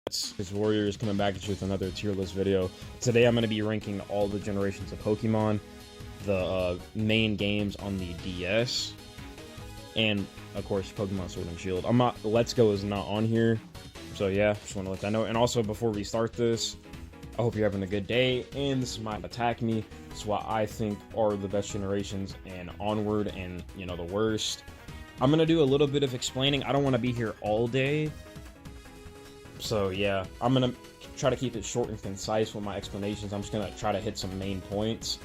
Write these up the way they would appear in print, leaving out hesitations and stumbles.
Latex Warriors coming back at you with another tier list video. Today I'm going to be ranking all the generations of Pokemon, the main games on the DS, and of course Pokemon Sword and Shield. Let's Go is not on here, so yeah, just want to let that know. And also, before we start this, I hope you're having a good day, and this might attack me. It's what I think are the best generations and onward, and you know, the worst. I'm gonna do a little bit of explaining. I don't want to be here all day, so yeah, I'm gonna try to keep it short and concise with my explanations. I'm just gonna try to hit some main points,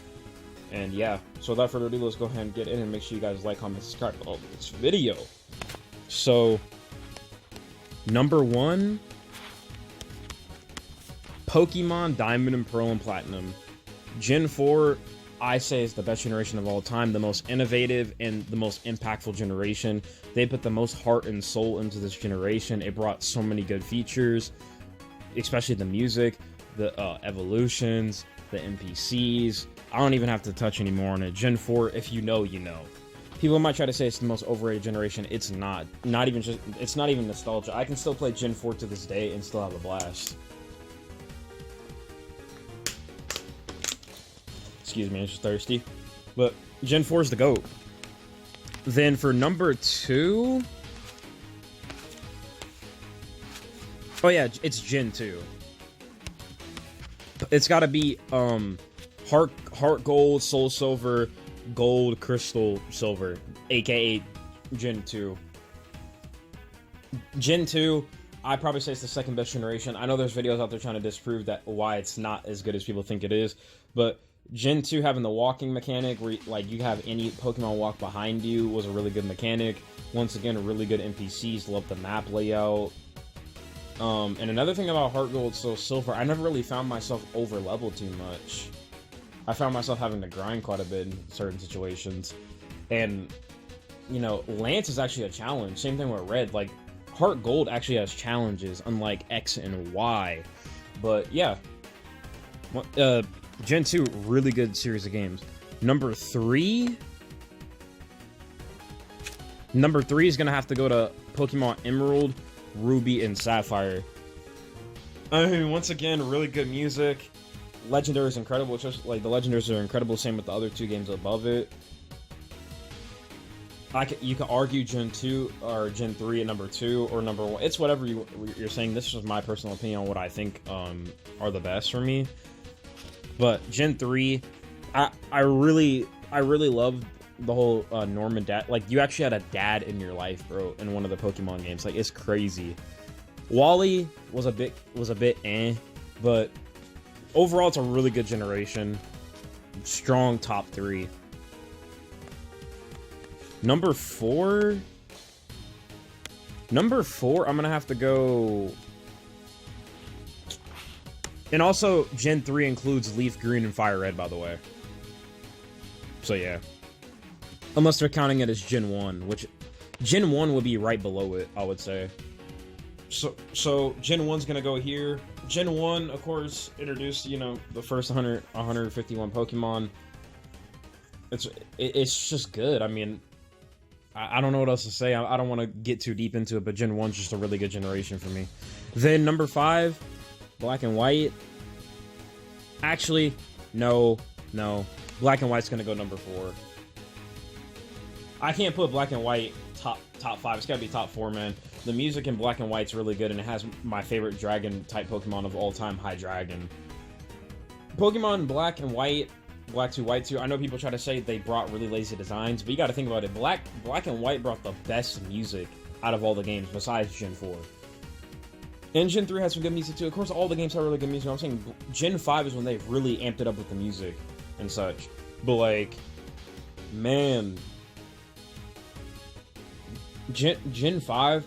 and yeah. So without further ado, let's go ahead and get in, and make sure you guys like, comment, subscribe to this video. So, number one, Pokemon Diamond and Pearl and Platinum. Gen 4, I say, is the best generation of all time, the most innovative and the most impactful generation. They put the most heart and soul into this generation. It brought so many good features, especially the music, the evolutions, the NPCs. I don't even have to touch anymore on it. Gen 4, if you know, you know. People might try to say it's the most overrated generation. It's not. It's not even nostalgia. I can still play Gen 4 to this day and still have a blast. Excuse me, I'm just thirsty. But Gen 4 is the GOAT. Then for number 2... oh yeah, it's Gen 2. It's gotta be Heart Gold, Soul Silver, Gold, Crystal Silver, aka Gen 2. Gen 2, I'd probably say it's the second best generation. I know there's videos out there trying to disprove that, why it's not as good as people think it is, but Gen 2 having the walking mechanic where you have any Pokemon walk behind you was a really good mechanic. Once again, really good NPCs, love the map layout. And another thing about Heart Gold, Soul Silver, I never really found myself over leveled too much. I found myself having to grind quite a bit in certain situations. And, you know, Lance is actually a challenge. Same thing with Red. Like, Heart Gold actually has challenges, unlike X and Y. But, yeah. Gen 2, really good series of games. Number 3 is gonna have to go to Pokemon Emerald, Ruby, and Sapphire. I mean, once again, really good music. Legendary is incredible, just like the Legendaries are incredible, same with the other two games above it. You can argue Gen 2 or Gen 3 at number 2 or number 1. It's whatever you're saying. This is my personal opinion on what I think are the best for me. But Gen 3, I really love the whole Norman dad. Like, you actually had a dad in your life, bro, in one of the Pokemon games. Like, it's crazy. Wally was a bit but overall it's a really good generation. Strong top 3. Number 4, I'm gonna have to go. And also, Gen 3 includes Leaf Green and Fire Red, by the way. So, yeah. Unless they're counting it as Gen 1, which Gen 1 would be right below it, I would say. So Gen 1's gonna go here. Gen 1, of course, introduced, you know, the first 151 Pokemon. It's just good. I mean, I don't know what else to say. I don't want to get too deep into it, but Gen 1's just a really good generation for me. Then, number 5... Black and White. Actually, no. Black and White's gonna go number 4. I can't put Black and White top 5. It's gotta be top 4, man. The music in Black and White's really good, and it has my favorite dragon type Pokemon of all time, Hydreigon. Pokemon Black and White, Black 2, White 2. I know people try to say they brought really lazy designs, but you gotta think about it. Black and White brought the best music out of all the games besides Gen 4. And Gen 3 has some good music too. Of course, all the games have really good music. I'm saying Gen 5 is when they really amped it up with the music and such. But, like, man, Gen 5,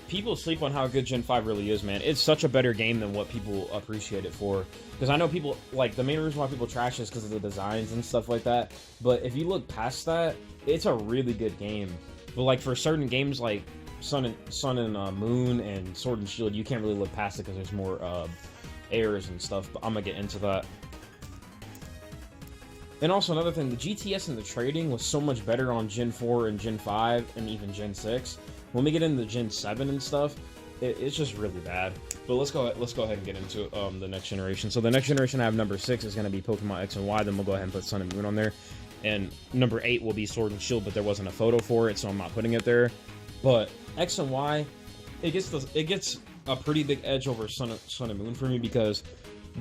people sleep on how good Gen 5 really is, man. It's such a better game than what people appreciate it for. Because I know people, like, the main reason why people trash it is because of the designs and stuff like that. But if you look past that, it's a really good game. But, like, for certain games, like Sun and Moon and Sword and Shield, you can't really look past it because there's more errors and stuff, but I'm gonna get into that. And also another thing, the GTS and the trading was so much better on Gen 4 and Gen 5 and even Gen 6. When we get into Gen 7 and stuff, it's just really bad. But let's go ahead and get into the next generation. So the next generation I have number 6 is going to be Pokemon X and Y. Then we'll go ahead and put Sun and Moon on there. And number 8 will be Sword and Shield, but there wasn't a photo for it, so I'm not putting it there. But X and Y, it gets a pretty big edge over Sun and Moon for me, because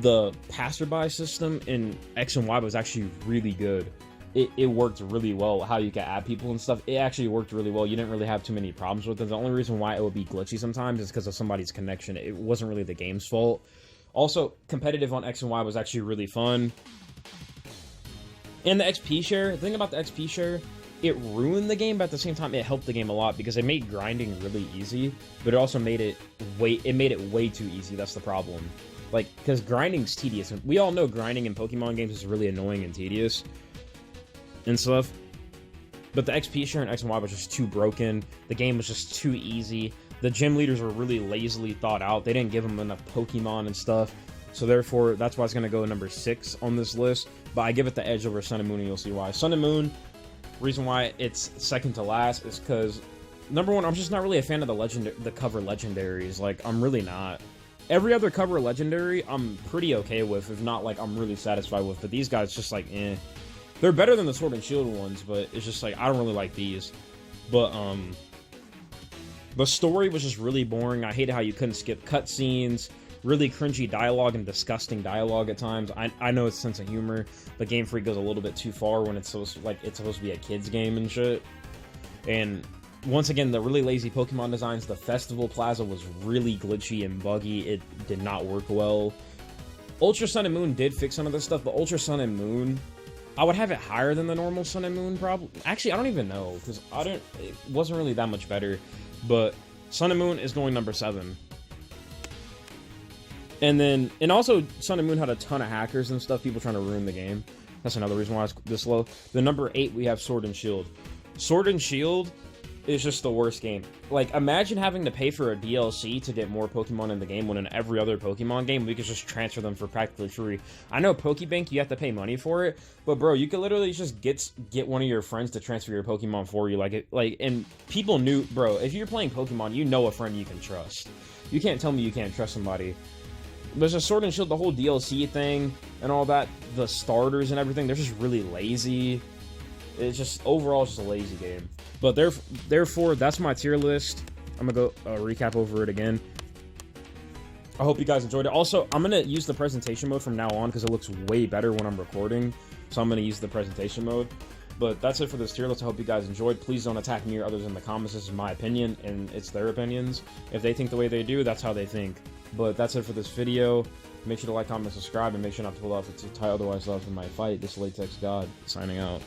the passerby system in X and Y was actually really good. It worked really well, how you can add people and stuff. It actually worked really well. You didn't really have too many problems with it. The only reason why it would be glitchy sometimes is because of somebody's connection. It wasn't really the game's fault. Also, competitive on X and Y was actually really fun. And the XP share, the thing about the XP share, it ruined the game, but at the same time it helped the game a lot, because it made grinding really easy, but it also made it way too easy. That's the problem. Like, because grinding's tedious, and we all know grinding in Pokemon games is really annoying and tedious and stuff. But the XP share in X and Y was just too broken. The game was just too easy. The gym leaders were really lazily thought out. They didn't give them enough Pokemon and stuff. So therefore, that's why it's going to go number 6 on this list. But I give it the edge over Sun and Moon, and you'll see why. Sun and Moon, reason why it's second to last is because, number one, I'm just not really a fan of the cover legendaries. Like, I'm really not. Every other cover legendary, I'm pretty okay with. If not, like, I'm really satisfied with. But these guys, just like, eh. They're better than the Sword and Shield ones, but it's just like, I don't really like these. But, the story was just really boring. I hated how you couldn't skip cutscenes. Really cringy dialogue and disgusting dialogue at times. I know it's sense of humor, but Game Freak goes a little bit too far when it's supposed to be a kid's game and shit. And once again, the really lazy Pokemon designs. The Festival Plaza was really glitchy and buggy. It did not work well. Ultra Sun and Moon did fix some of this stuff, but Ultra Sun and Moon, I would have it higher than the normal Sun and Moon, probably. Actually, I don't even know, because it wasn't really that much better. But Sun and Moon is going number 7. And also, Sun and Moon had a ton of hackers and stuff, people trying to ruin the game. That's another reason why it's this low. The number 8, we have Sword and Shield. Sword and Shield is just the worst game. Like, imagine having to pay for a DLC to get more Pokemon in the game, when in every other Pokemon game, we could just transfer them for practically free. I know Pokebank, you have to pay money for it, but bro, you could literally just get one of your friends to transfer your Pokemon for you. And people knew, bro, if you're playing Pokemon, you know a friend you can trust. You can't tell me you can't trust somebody. There's a Sword and Shield, the whole DLC thing and all that, the starters and everything, they're just really lazy. It's just, overall, just a lazy game. But therefore, that's my tier list. I'm gonna go recap over it again. I hope you guys enjoyed it. Also, I'm gonna use the presentation mode from now on, because it looks way better when I'm recording. So I'm gonna use the presentation mode. But that's it for this tier list. I hope you guys enjoyed. Please don't attack me or others in the comments. This is my opinion, and it's their opinions. If they think the way they do, that's how they think. But that's it for this video. Make sure to like, comment, subscribe, and make sure not to pull off too tight. Otherwise, I'll have my fight. This Latex God signing out.